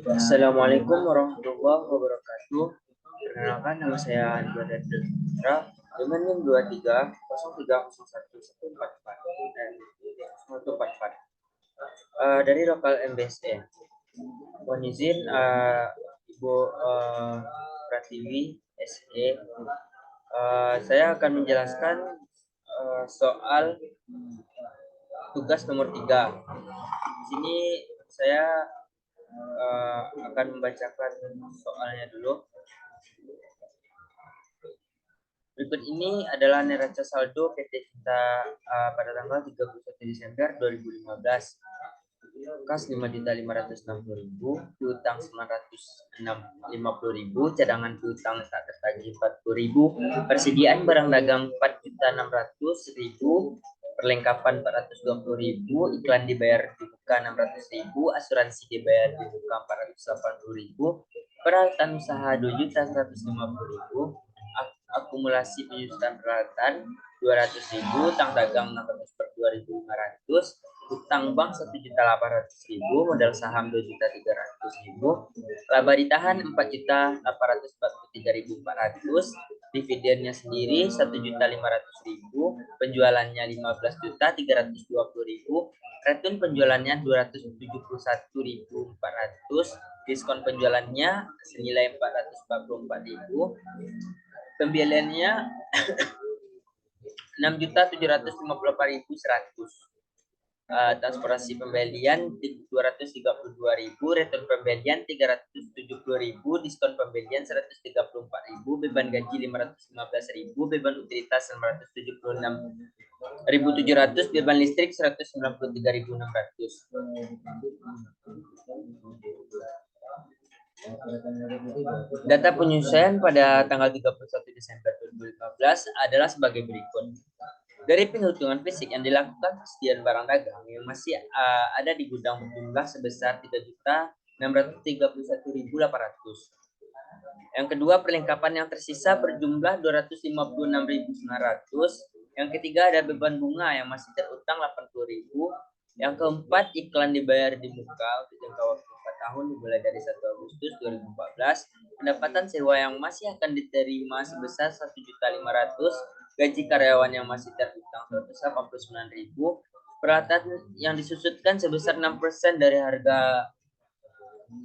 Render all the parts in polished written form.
Assalamualaikum warahmatullahi wabarakatuh. Perkenalkan, nama saya Andra Putra dengan NIM 23 0114 dari lokal MBSE. Mohon izin Ibu Pratiwi SE. Saya akan menjelaskan soal tugas nomor 3. Di sini saya akan membacakan soalnya dulu. Berikut ini adalah neraca saldo PT kita pada tanggal 31 Desember 2015. Kas 5.560.000, piutang 950.000, cadangan piutang tak tertagih 40.000, persediaan barang dagang 4.600.000, perlengkapan 420.000, iklan dibayar di muka 600.000, asuransi dibayar di muka 480.000, peralatan usaha 2.150.000, akumulasi penyusutan peralatan 200.000, utang dagang 600 per 2.500, utang bank 1.800.000, modal saham 2.300.000, laba ditahan 4.843.400, dividennya sendiri 1.500.000, penjualannya 15.320.000, return penjualannya 271.400, diskon penjualannya senilai 444.000, pembeliannya 6.758.100, transportasi pembelian 232.000, return pembelian 370.000, diskon pembelian 134.000, beban gaji 515.000, beban utilitas 976.700, beban listrik 193.600. Data penyesuaian pada tanggal 31 Desember 2015 adalah sebagai berikut. Dari penghitungan fisik yang dilakukan persediaan barang dagang yang masih ada di gudang berjumlah sebesar 3.631.800. Yang kedua, perlengkapan yang tersisa berjumlah 256.900. Yang ketiga, ada beban bunga yang masih terutang 80.000. Yang keempat, iklan dibayar di muka untuk jangka waktu 4 tahun dimulai dari 1 Agustus 2014. Pendapatan sewa yang masih akan diterima sebesar 1.500.000. Gaji karyawan yang masih terutang 189.000, peralatan yang disusutkan sebesar 6% dari harga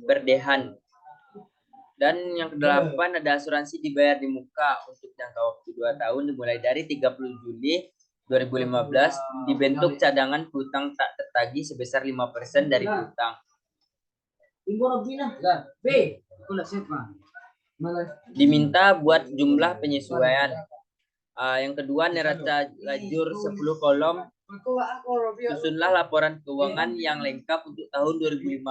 berdehan. Dan yang kedelapan, ada asuransi dibayar di muka untuk jangka waktu 2 tahun dimulai dari 30 Juli 2015, dibentuk cadangan piutang tak tertagih sebesar 5% dari piutang. Diminta buat jumlah penyesuaian. Yang kedua, neraca lajur 10 kolom. Susunlah laporan keuangan yang lengkap untuk tahun 2015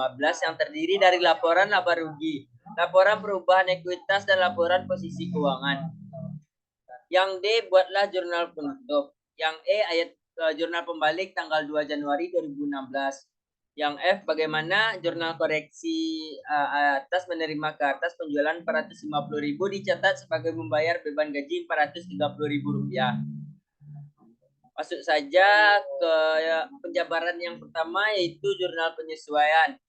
yang terdiri dari laporan laba rugi, laporan perubahan ekuitas, dan laporan posisi keuangan. Yang D, buatlah jurnal penutup. Yang E, ayat jurnal pembalik tanggal 2 Januari 2016. Yang F, bagaimana jurnal koreksi atas menerima ke atas penjualan 450.000 dicatat sebagai membayar beban gaji 430.000 rupiah. Masuk saja ke penjabaran yang pertama, yaitu jurnal penyesuaian.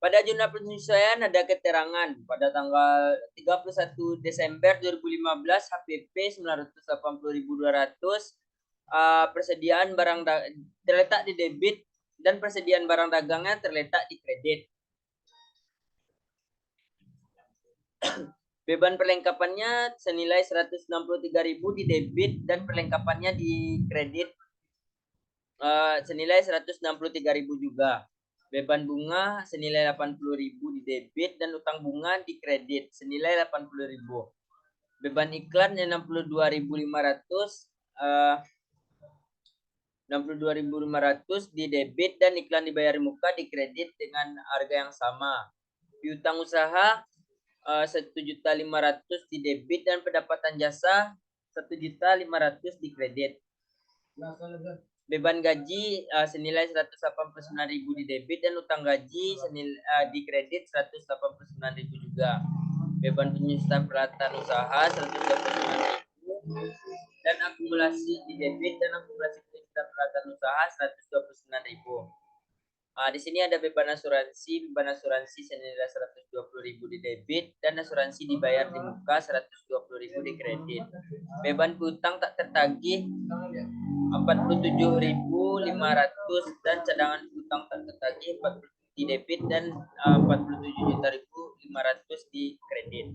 Pada jurnal penyesuaian ada keterangan pada tanggal 31 Desember 2015 HPP 980.200, persediaan barang terletak di debit dan persediaan barang dagangnya terletak di kredit. Beban perlengkapannya senilai 163.000 di debit dan perlengkapannya di kredit senilai 163.000 juga. Beban bunga senilai 80.000 di debit dan utang bunga di kredit senilai 80.000. Beban iklan 62.500 di debit dan iklan dibayar muka di kredit dengan harga yang sama. Piutang usaha 1.500.000 di debit dan pendapatan jasa 1.500.000 di kredit. Beban gaji senilai 189.000 di debit dan utang gaji di kredit 189.000 juga. Beban penyusutan peralatan usaha 129.000 dan akumulasi di debit dan akumulasi penyusutan peralatan usaha 129.000. Di sini ada beban asuransi senilai 120.000 di debit dan asuransi dibayar di muka 120.000 di kredit. Beban piutang tak tertagih 47.500 dan cadangan piutang tak tertagih 40 di debit dan 47.500 di kredit.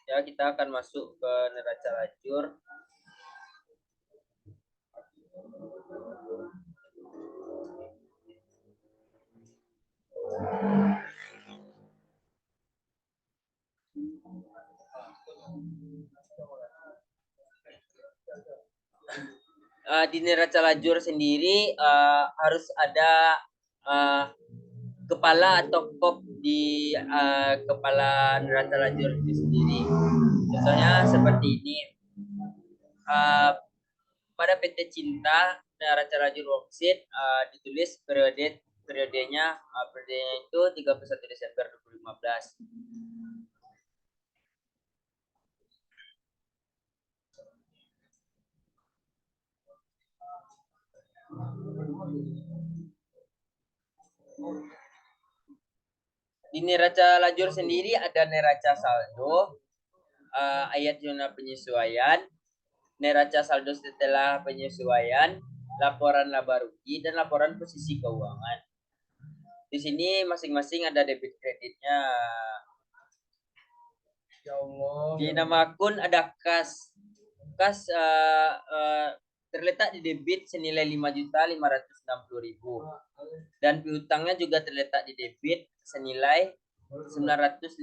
Ya, kita akan masuk ke neraca lajur. Di neraca lajur sendiri harus ada kepala atau kop di kepala neraca lajur itu sendiri. Contohnya seperti ini. Pada PT Cinta neraca lajur boksit ditulis periodenya itu 31 Desember 2015. Di neraca lajur sendiri ada neraca saldo, ayat zona penyesuaian, neraca saldo setelah penyesuaian, laporan laba rugi, dan laporan posisi keuangan. Di sini masing-masing ada debit kreditnya. Di nama akun ada kas. Kas terletak di debit senilai 5.560.000 dan piutangnya juga terletak di debit senilai 950.000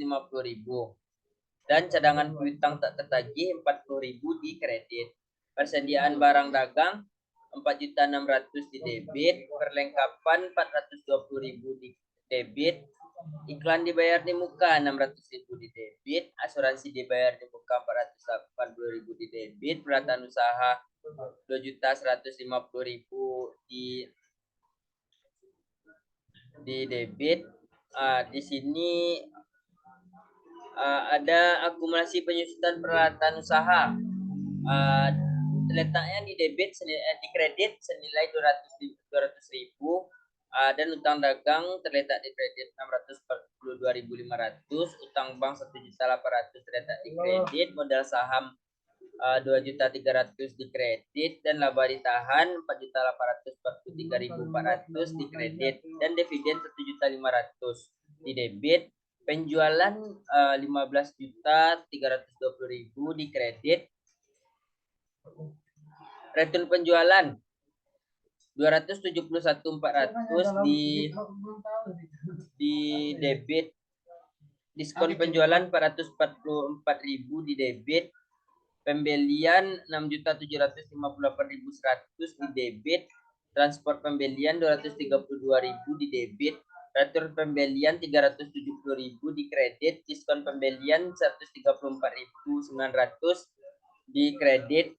dan cadangan piutang tak tertagih 40.000 di kredit. Persediaan barang dagang 4.600.000 di debit, perlengkapan 420.000 di debit, iklan dibayar di muka 600.000 di debit, asuransi dibayar di muka 480.000 di debit, peralatan usaha 2.150.000 di debit. Di sini ada akumulasi penyusutan peralatan usaha. Letaknya di debit di kredit senilai 200.000 dan utang dagang terletak di kredit 642.500, utang bank 1.800.000 terletak di kredit, modal saham 2.300.000 di kredit dan laba ditahan 4.843.400 di kredit dan dividen 1.500.000 di debit. Penjualan 15.320.000 di kredit. Return penjualan 271.400 di debit. Diskon penjualan 444.000 di debit. Pembelian 6.758.100 di debit. Transport pembelian 232.000 di debit. Return pembelian 370.000 di kredit. Diskon pembelian 134.900 di kredit.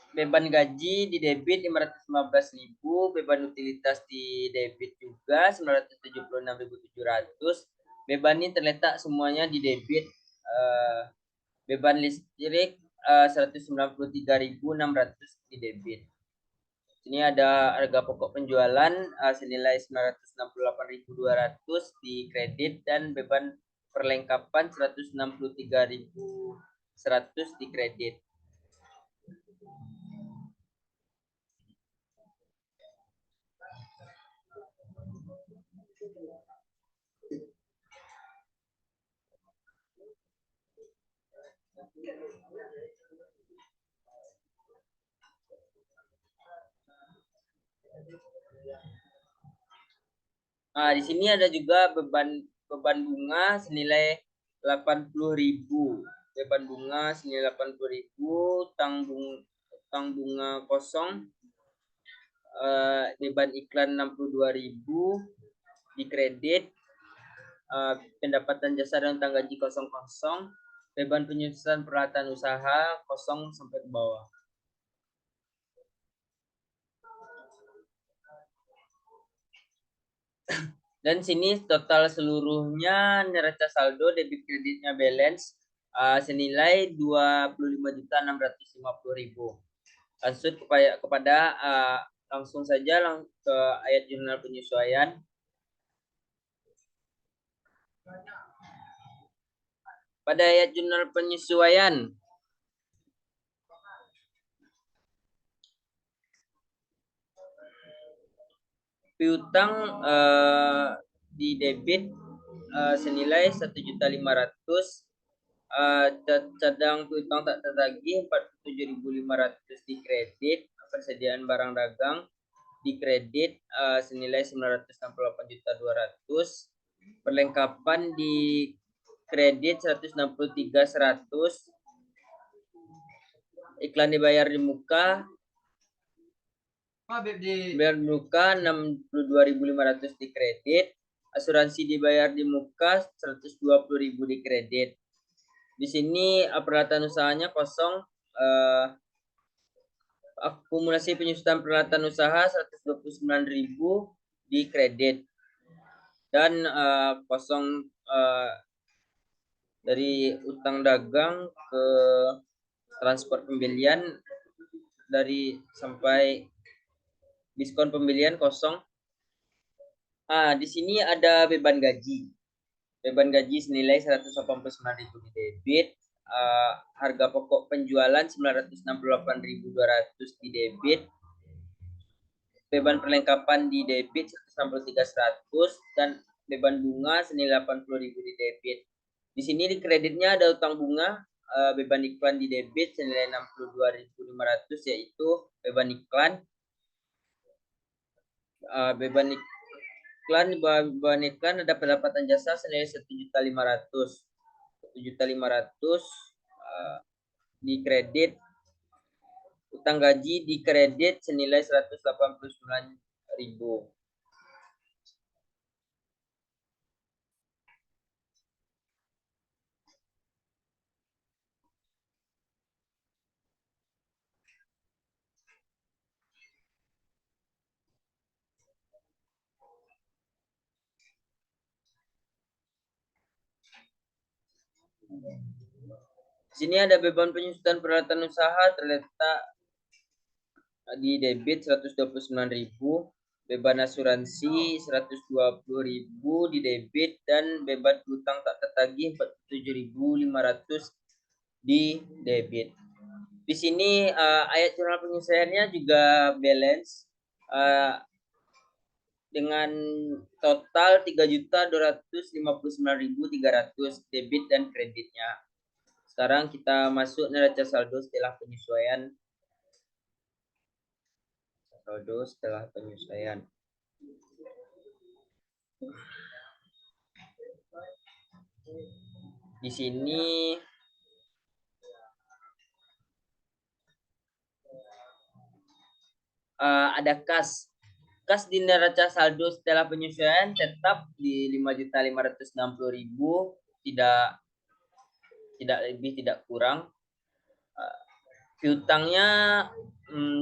Beban gaji di debit 515.000, beban utilitas di debit juga 976.700. Beban ini terletak semuanya di debit. Beban listrik 193.600 di debit. Ini ada harga pokok penjualan senilai 968.200 di kredit dan beban perlengkapan 163.100 di kredit. Di sini ada juga beban bunga senilai 80.000. Beban bunga senilai 80.000, utang bunga kosong, beban iklan 62.000 di kredit, pendapatan jasa dan utang gaji kosong, beban penyusutan peralatan usaha kosong sampai ke bawah. Dan sini total seluruhnya neraca saldo debit kreditnya balance senilai 25.650.000. Lanjut kepada langsung saja ke ayat jurnal penyesuaian. Pada ayat jurnal penyesuaian, piutang di debit senilai 1.500.000, cadang piutang tak tertagih 47.500 di kredit, persediaan barang dagang di kredit senilai 968.200.000, perlengkapan di kredit 163.100, iklan dibayar di muka 62.500 di kredit, asuransi dibayar di muka 120.000 di kredit. Di sini peralatan usahanya kosong, akumulasi penyusutan peralatan usaha 129.000 di kredit, dan kosong dari utang dagang ke transport pembelian dari sampai diskon pembelian kosong. Di sini ada beban gaji. Beban gaji senilai 189.000 di debit, harga pokok penjualan 968.200 di debit, beban perlengkapan di debit 163.100, dan beban bunga senilai 80.000 di debit. Di sini di kreditnya ada utang bunga, beban iklan di debit senilai 62.500, yaitu beban iklan, beban iklan ada pendapatan jasa senilai 1.500.000. 1.500.000 di kredit, utang gaji di kredit senilai 189.000. Sini ada beban penyusutan peralatan usaha terletak di debit 129.000, beban asuransi 120.000 di debit, dan beban utang tak tertagih 47.500 di debit. Di sini ayat jurnal penyelesaiannya juga balance dengan total 3.259.300 debit dan kreditnya. Sekarang kita masuk neraca saldo setelah penyesuaian. Saldo setelah penyesuaian. Di sini ada kas. Kas di neraca saldo setelah penyesuaian tetap di 5.560.000, tidak lebih tidak kurang. Piutangnya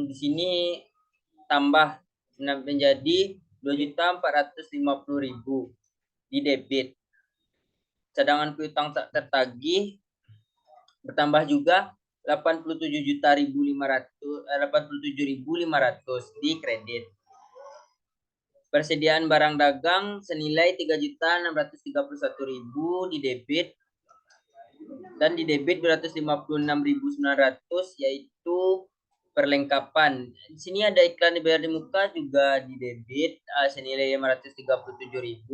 di sini tambah menjadi 2.450.000 di debit. Cadangan piutang tak tertagih bertambah juga 87.500 di kredit. Persediaan barang dagang senilai 3.631.000 di debit, dan di debit 256.900, yaitu perlengkapan. Di sini ada iklan dibayar di muka juga di debit senilai 537.000.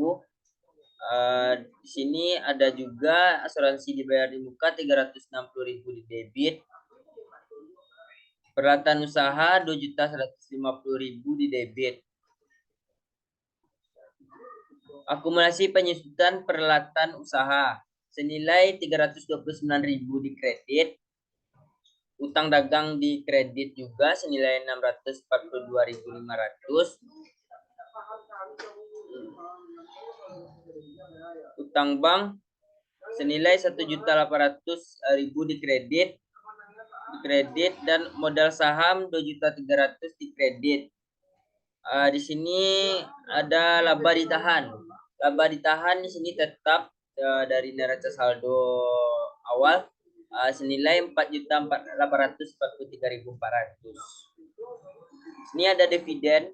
Di sini ada juga asuransi dibayar di muka 360.000 di debit. Peralatan usaha 2.150.000 di debit. Akumulasi penyusutan peralatan usaha senilai 329.000 di kredit. Utang dagang di kredit juga senilai 642.500. Utang bank senilai 1.800.000 di kredit, dan modal saham 2.300.000 di kredit. Di sini ada laba ditahan Laba ditahan di sini tetap dari neraca saldo awal senilai 4.843.400. Ini ada dividen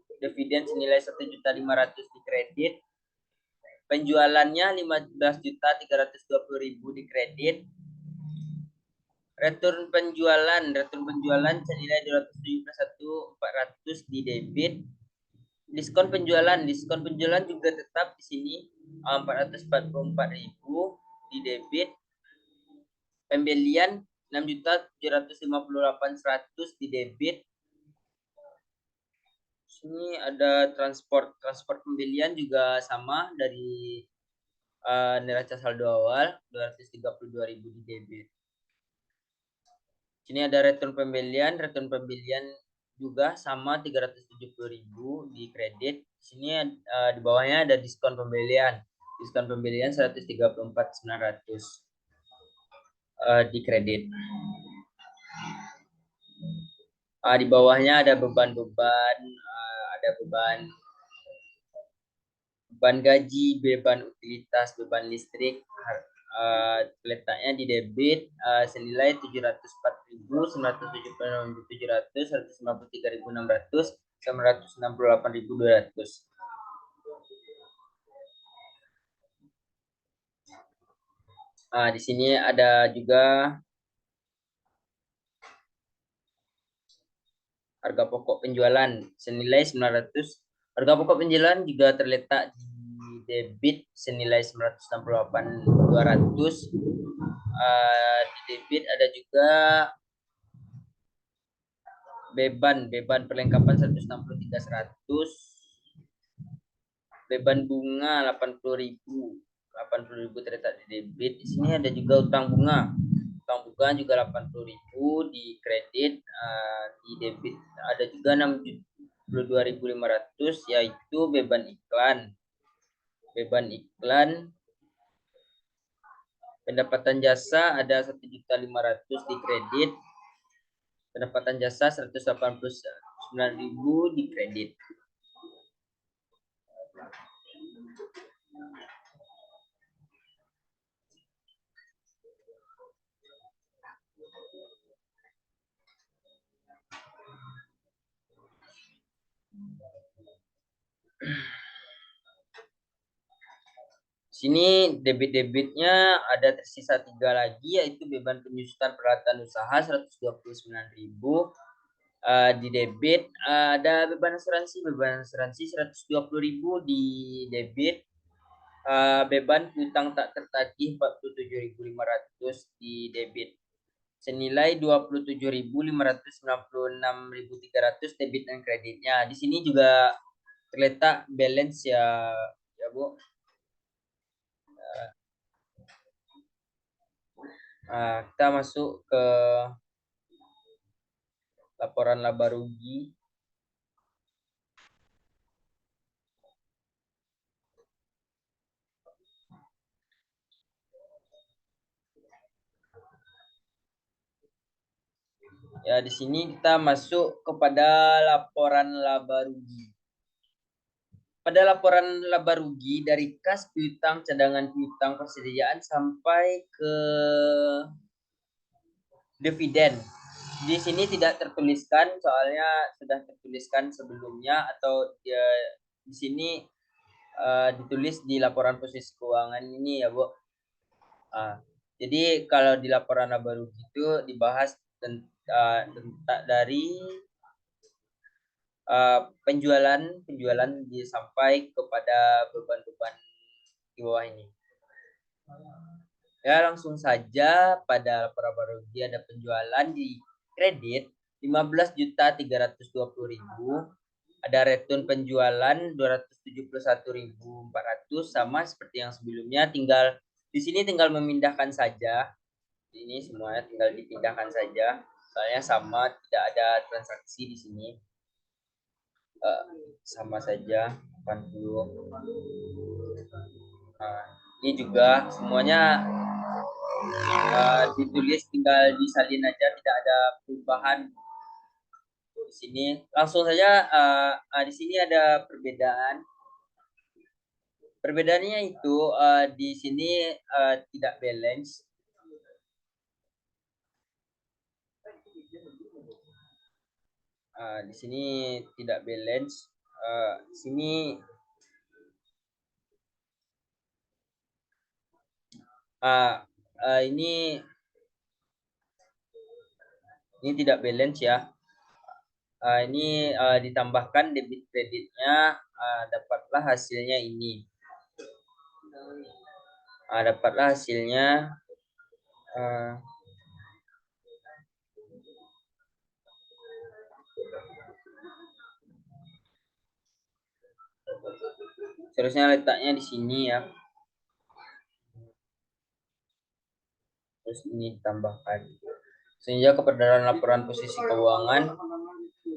senilai 1.500.000 di kredit. Penjualannya 15.320.000 di kredit. Return penjualan senilai 271.400 di debit. Diskon penjualan juga tetap di sini 444.000 di debit. Pembelian 6.758.100 di debit. Sini ada transport pembelian juga sama dari neraca saldo awal 232.000 di debit. Sini ada return pembelian juga sama 370.000 di kredit. Sini di bawahnya ada diskon pembelian 134.900 di kredit. Di bawahnya ada beban-beban, ada beban gaji, beban utilitas, beban listrik. Letaknya di debit senilai 704.976.700, 193.600, 968.200. Di sini ada juga harga pokok penjualan senilai 900. Harga pokok penjualan juga terletak di debit senilai 968.200. Di debit ada juga beban perlengkapan 163.100. Beban bunga 80.000 terletak di debit. Di sini ada juga utang bunga juga 80.000 di kredit. Di debit ada juga 62.500 yaitu beban iklan. Pendapatan jasa ada 1.500 di kredit. Pendapatan jasa 189.000 di kredit. Sini debit-debitnya ada tersisa 3 lagi, yaitu beban penyusutan peralatan usaha 129.000 di debit. Ada beban asuransi 120.000 di debit. Beban piutang tak tertagih 47.500 di debit. Senilai 27.596.300 debit dan kreditnya. Di sini juga terletak balance ya Bu. Kita masuk ke laporan laba rugi. Ya, di sini kita masuk kepada laporan laba rugi. Pada laporan laba rugi dari kas piutang, cadangan piutang, persediaan sampai ke dividen. Di sini tidak tertuliskan, soalnya sudah tertuliskan sebelumnya, atau di sini ditulis di laporan posisi keuangan ini ya Bu. Jadi kalau di laporan laba rugi itu dibahas tentang dari penjualan sampai kepada beban-beban di bawah ini. Ya, langsung saja pada laporan laba rugi ada penjualan di kredit 15.320.000. Ada return penjualan 271.400 sama seperti yang sebelumnya, di sini tinggal memindahkan saja. Ini semuanya tinggal dipindahkan saja. Soalnya sama, tidak ada transaksi di sini. Sama saja 80. Ini juga semuanya ditulis, tinggal disalin aja, tidak ada perubahan di sini. Langsung saja di sini ada perbedaan. Perbedaannya itu di sini tidak balance. Di sini tidak balance. Sini ini tidak balance ya. Ini ditambahkan debit kreditnya, dapatlah hasilnya ini. Dapatlah hasilnya seharusnya letaknya di sini ya. Terus ini ditambahkan. Sehingga keberadaan laporan posisi keuangan,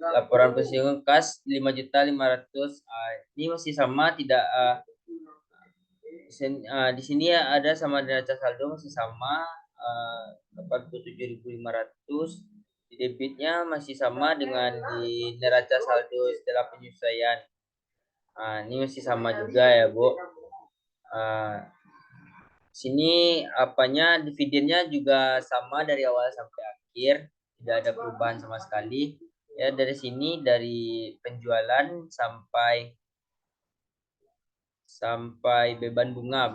laporan posisi kas 5.500.000. Ini masih sama, tidak di sini ada sama neraca saldo masih sama 87.500. Di debitnya masih sama dengan di neraca saldo setelah penyesuaian. Ini masih sama juga ya, Bu. Sini dividennya juga sama dari awal sampai akhir, tidak ada perubahan sama sekali. Ya, dari sini dari penjualan sampai beban bunga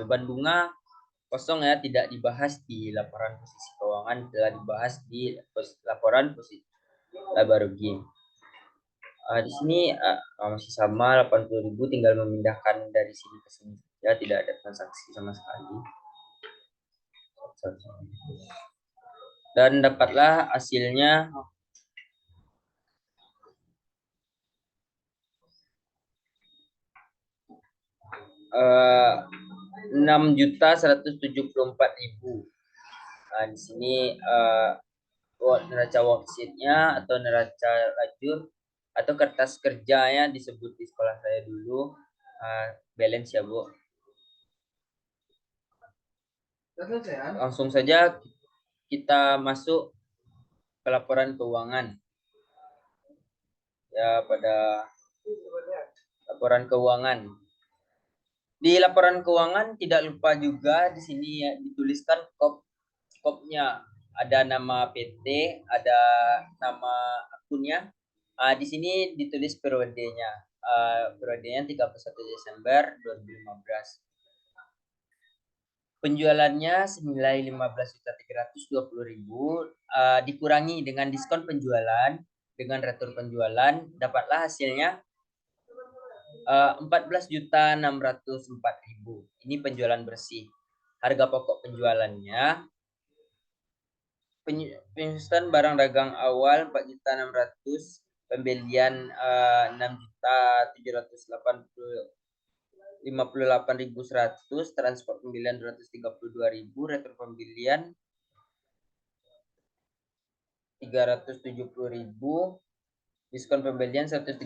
kosong ya, tidak dibahas di laporan posisi keuangan, telah dibahas di laporan posisi laba rugi. Di sini masih sama 80.000, tinggal memindahkan dari sini ke sini ya, tidak ada transaksi sama sekali. Dan dapatlah hasilnya 6.174.000. Di sini neraca worksheet-nya atau neraca lajur atau kertas kerjanya disebut di sekolah saya dulu balance ya, Bu. Langsung saja kita masuk ke laporan keuangan. Ya, pada laporan keuangan. Di laporan keuangan tidak lupa juga di sini ya dituliskan skopnya. Ada nama PT, ada nama akunnya. Di sini ditulis periodenya. Periodenya 31 Desember 2015. Penjualannya senilai 15.320.000, dikurangi dengan diskon penjualan, dengan retur penjualan, dapatlah hasilnya 14.604.000. Ini penjualan bersih. Harga pokok penjualannya, penyusutan barang dagang awal 4.600.000, pembelian 6.758.100, transport pembelian 232.000, retur pembelian 370.000, diskon pembelian 134.900,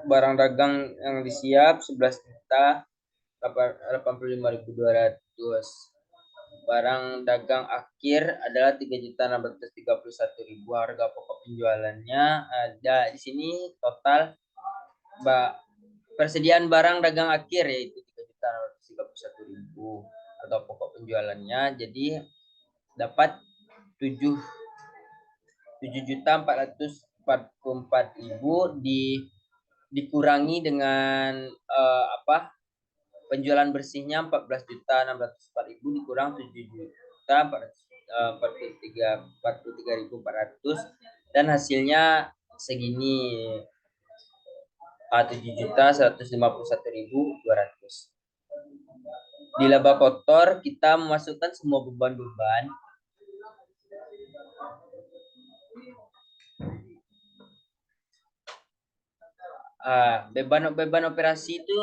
barang dagang yang disiap 11.085.200, barang dagang akhir adalah 3.631.000. Harga pokok penjualannya ada di sini total persediaan barang dagang akhir yaitu 3.631.000. Harga pokok penjualannya jadi dapat 7.444.000 dikurangi dengan penjualan bersihnya 14.604.000 dikurang 7.443.400 dan hasilnya segini 7.151.200. Di laba kotor kita memasukkan semua beban-beban. Beban operasi itu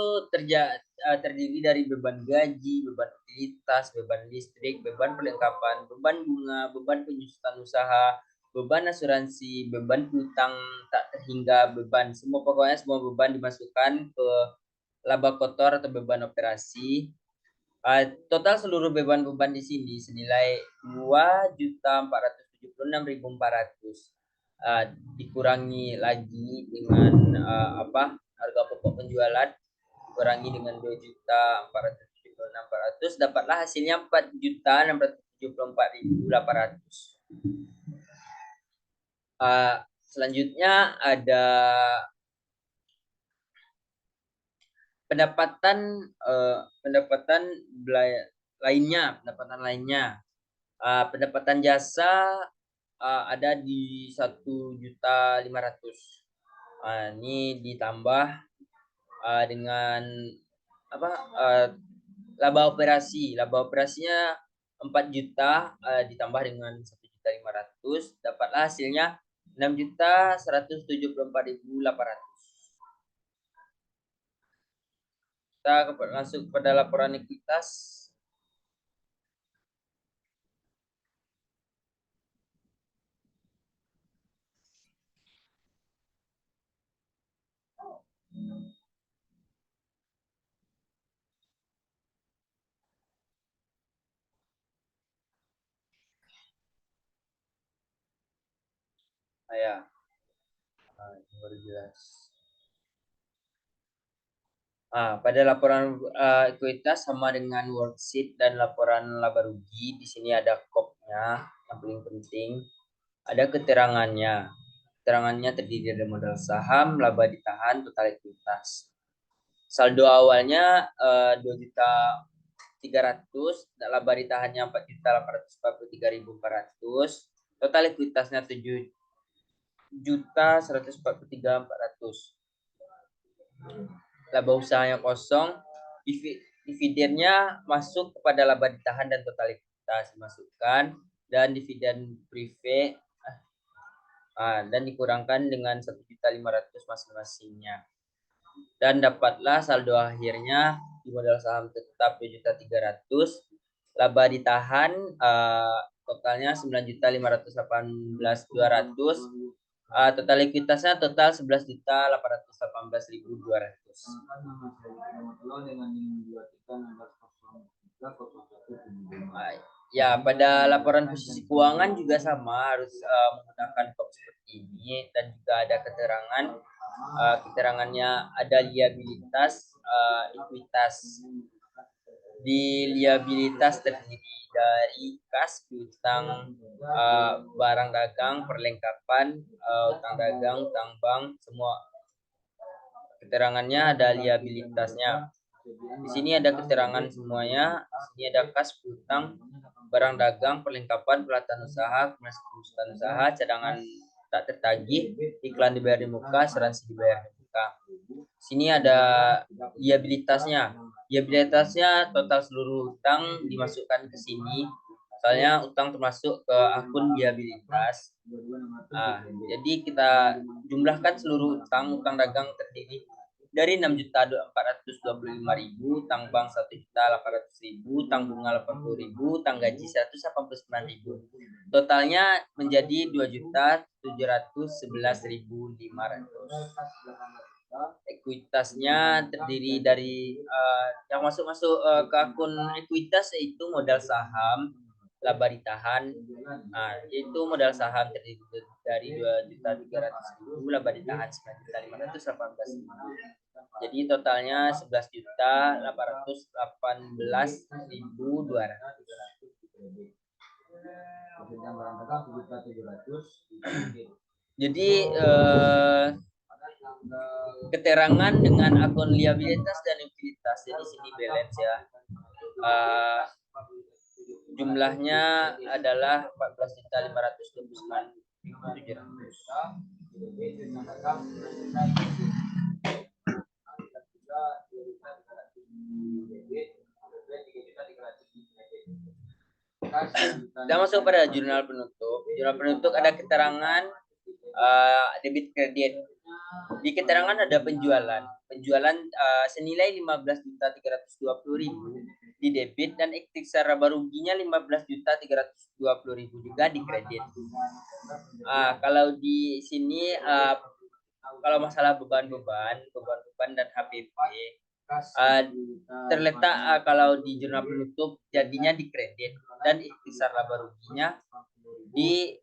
terdiri dari beban gaji, beban utilitas, beban listrik, beban perlengkapan, beban bunga, beban penyusutan usaha, beban asuransi, beban hutang tak terhingga, beban pokoknya semua beban dimasukkan ke laba kotor atau beban operasi. Total seluruh beban-beban di sini senilai 2.476.400. Dikurangi lagi dengan harga pokok penjualan kurangi dengan 2.476.400, dapatlah hasilnya 4.674.800. Selanjutnya ada pendapatan lainnya. Pendapatan jasa ada di 1.500.000. Ini ditambah dengan laba operasi. Laba operasinya 4 juta ditambah dengan 1.500.000, dapatlah hasilnya 6.174.800. Kita masuk pada laporan ekuitas. Ya, baru jelas. Pada laporan ekuitas sama dengan worksheet dan laporan laba rugi, di sini ada KOP-nya yang paling penting. Ada keterangannya. Keterangannya terdiri dari modal saham, laba ditahan, total ekuitas. Saldo awalnya 2.300.000, laba ditahannya 4.843.400, total ekuitasnya 7.143.400. Laba usahanya kosong, dividennya masuk kepada laba ditahan dan total ekuitas dimasukkan, dan dividen prive dan dikurangkan dengan 1.500.000 masing-masingnya. Dan dapatlah saldo akhirnya di modal saham tetap 2.300.000, laba ditahan totalnya 9.518.200, total ekuitasnya total 11.818.200. Ya, pada laporan posisi keuangan juga sama, harus menggunakan KOP seperti ini, dan juga ada keterangan. Keterangannya ada liabilitas, ekuitas. Di liabilitas terdiri dari kas, piutang, barang dagang, perlengkapan, utang dagang, utang bank, semua. Keterangannya ada liabilitasnya. Di sini ada keterangan semuanya. Di sini ada kas, piutang, barang dagang, perlengkapan, pelatihan usaha, kemudahan usaha, cadangan tak tertagih, iklan dibayar di muka, asuransi dibayar di muka. Sini ada liabilitasnya. Liabilitasnya total seluruh utang dimasukkan ke sini. Soalnya utang termasuk ke akun liabilitas. Jadi kita jumlahkan seluruh utang dagang terdiri dari 6.425.000, utang bank 1.800.000, utang bunga 80.000, utang gaji 189.000. Totalnya menjadi 2.711.500. Ekuitasnya terdiri dari yang masuk ke akun ekuitas, yaitu modal saham, laba ditahan, yaitu modal saham terdiri dari 2.300.000, laba ditahan 9.518.000. Jadi totalnya 11.818.200. Jadi keterangan dengan akun liabilitas dan ekuitas, jadi sini balance ya. Jumlahnya adalah 14.529.700. Kita masuk pada jurnal penutup. Jurnal penutup ada keterangan debit kredit. Di keterangan ada penjualan senilai 15.320.000 di debit, dan ikhtisar laba ruginya 15.320.000 juga di kredit. Kalau di sini kalau masalah beban dan HPP terletak kalau di jurnal penutup jadinya di kredit, dan ikhtisar laba ruginya di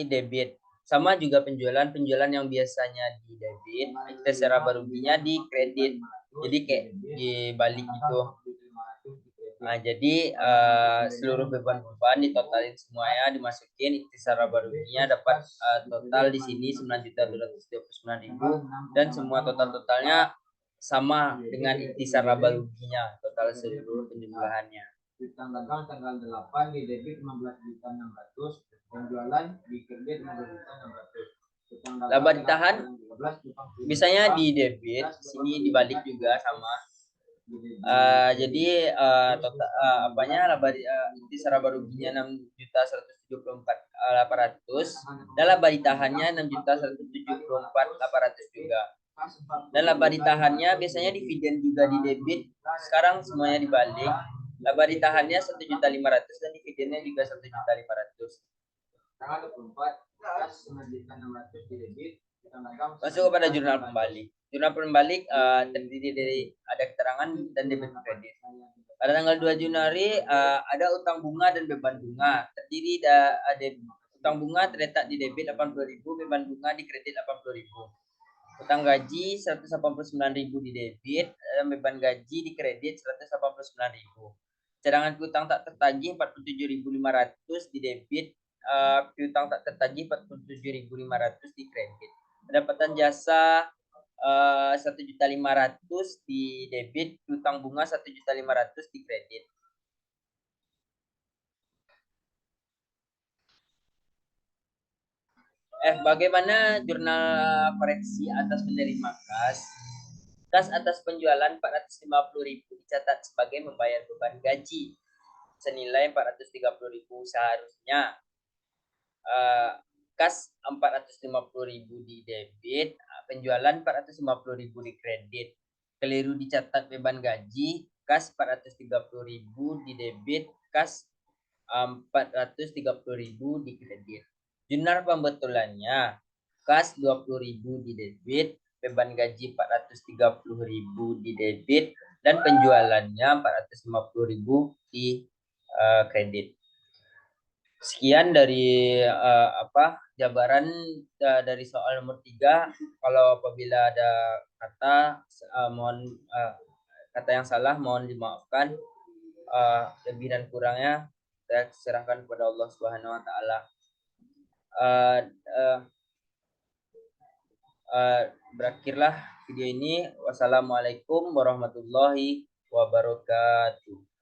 debit. Sama juga penjualan yang biasanya di debit, kita seraba ruginya di kredit. Jadi kayak dibalik gitu. Nah, jadi seluruh beban-beban ditotalin semuanya, dimasukin ikhtisar laba ruginya dapat total di sini 9.239.000 dan semua totalnya sama dengan ikhtisar laba ruginya total seluruh penjumlahannya. Tanggal 8 di debit 15.600.000, penjualan di kredit 15.600.000. Laba ditahan biasanya di debit, sini dibalik juga sama. Jadi total apanya laba intisar laba ruginya 6.174.800 dan laba ditahannya 6.174.800 juga. Dan laba ditahannya biasanya dividen juga di debit. Sekarang semuanya dibalik. Laba ditahannya 1.500.000 dan dividennya juga 1.500.000. Tanggal 24 kas 9.600 di debit. Masuk kepada jurnal pembalik. Jurnal pembalik terdiri dari ada keterangan dan debit kredit. Pada tanggal 2 Januari ada utang bunga dan beban bunga. Terdiri dari utang bunga terletak di debit 80.000, beban bunga di kredit 80.000. Utang gaji 189.000 di debit dan beban gaji di kredit 189.000. Cadangan piutang tak tertagih 47.500 di debit, piutang tak tertagih 47.500 di kredit. Pendapatan jasa 1.500.000 di debit, piutang bunga 1.500.000 di kredit. Bagaimana jurnal koreksi atas menerima kas? Kas atas penjualan 450.000 dicatat sebagai membayar beban gaji senilai 430.000 seharusnya. Kas 450.000 di debit, penjualan 450.000 di kredit. Keliru dicatat beban gaji, kas 430.000 di debit, kas 430.000 di kredit. Jurnal pembetulannya, kas 20.000 di debit, beban gaji 430.000 di debit, dan penjualannya 450.000 di kredit. Sekian dari jabaran dari soal nomor 3. Kalau apabila ada kata kata yang salah mohon dimaafkan. Lebih dan kurangnya saya serahkan kepada Allah Subhanahu wa taala. Berakhirlah video ini. Wassalamualaikum warahmatullahi wabarakatuh.